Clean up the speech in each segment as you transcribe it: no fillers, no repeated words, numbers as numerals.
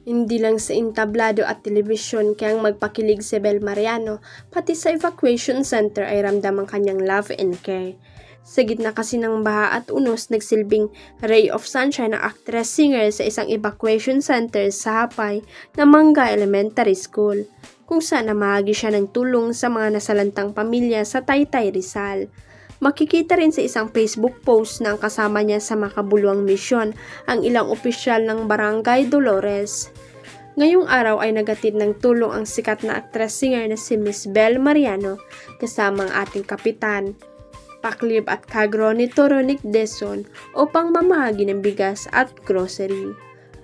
Hindi lang sa entablado at telebisyon kayang magpakilig si Bel Mariano, pati sa evacuation center ay ramdam ang kanyang love and care. Sa gitna kasi ng baha at unos, nagsilbing ray of sunshine ang actress-singer sa isang evacuation center sa Hapay na Mangga Elementary School, kung saan namahagi siya ng tulong sa mga nasalantang pamilya sa Taytay, Rizal. Makikita rin sa isang Facebook post na ang kasama niya sa makabuluhang misyon ang ilang opisyal ng Barangay Dolores. Ngayong araw ay nagatid ng tulong ang sikat na actress-singer na si Miss Bel Mariano kasama ang ating kapitan, Paklib at Kagro ni Toronic Deson upang mamahagi ng bigas at grocery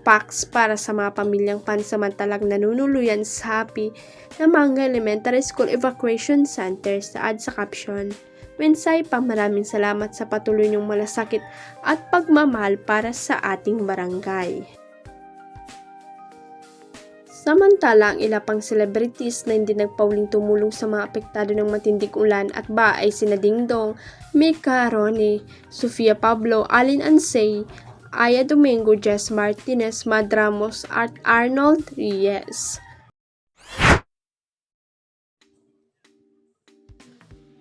packs para sa mga pamilyang pansamantalang nanunuluyan sa Happy na Mangga Elementary School Evacuation Center. Saad sa caption, "Mensay pa, maraming salamat sa patuloy niyong malasakit at pagmamahal para sa ating barangay." Samantala, ang ilang pang celebrities na hindi nagpauling tumulong sa mga apektado ng matinding ulan at baha ay sina Dingdong, Mika Ronnie, Sofia Pablo, Alin Ansay, Aya Domingo, Jess Martinez, Mad Ramos at Arnold Reyes.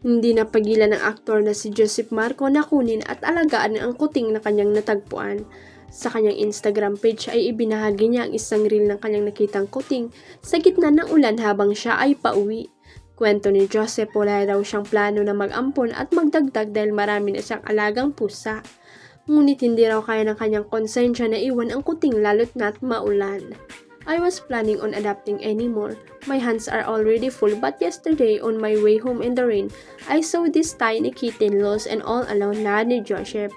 Hindi napagilan ng aktor na si Joseph Marco na kunin at alagaan ang kuting na kanyang natagpuan. Sa kanyang Instagram page ay ibinahagi niya ang isang reel ng kanyang nakitang kuting sa gitna ng ulan habang siya ay pauwi. Kwento ni Joseph, wala daw siyang plano na mag-ampon at magdagdag dahil marami na siyang alagang pusa. Ngunit hindi raw kaya ng kanyang konsensya na iwan ang kuting lalo't na't maulan. "I was planning on adopting anymore. My hands are already full, but yesterday on my way home in the rain, I saw this tiny kitten lost and all alone," na ni Joseph.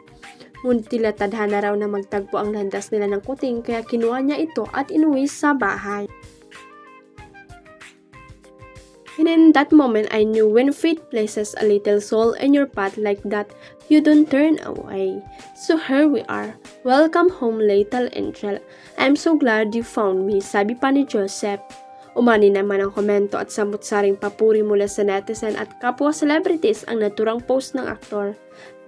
Ngunit tila tadhana raw na magtagpo ang landas nila ng kuting kaya kinuha niya ito at inuwi sa bahay. And in that moment, I knew when fate places a little soul in your path like that, you don't turn away. So here we are. Welcome home, little angel. I'm so glad you found me, sabi pa ni Joseph. Umani naman ang komento at samut-saring papuri mula sa netizen at kapwa celebrities ang naturang post ng aktor.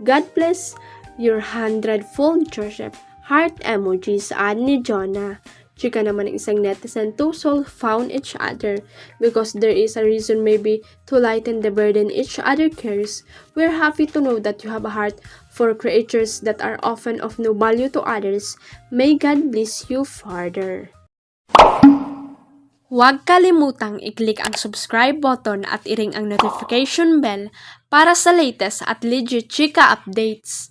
"God bless your 100-fold, Joseph." Heart emoji sa ad ni Jonah. Chika naman ng isang netizen, "Two souls found each other because there is a reason, maybe to lighten the burden each other carries. We're happy to know that you have a heart for creatures that are often of no value to others. May God bless you further." Huwag kalimutang i-click ang subscribe button at i-ring ang notification bell para sa latest at legit chika updates.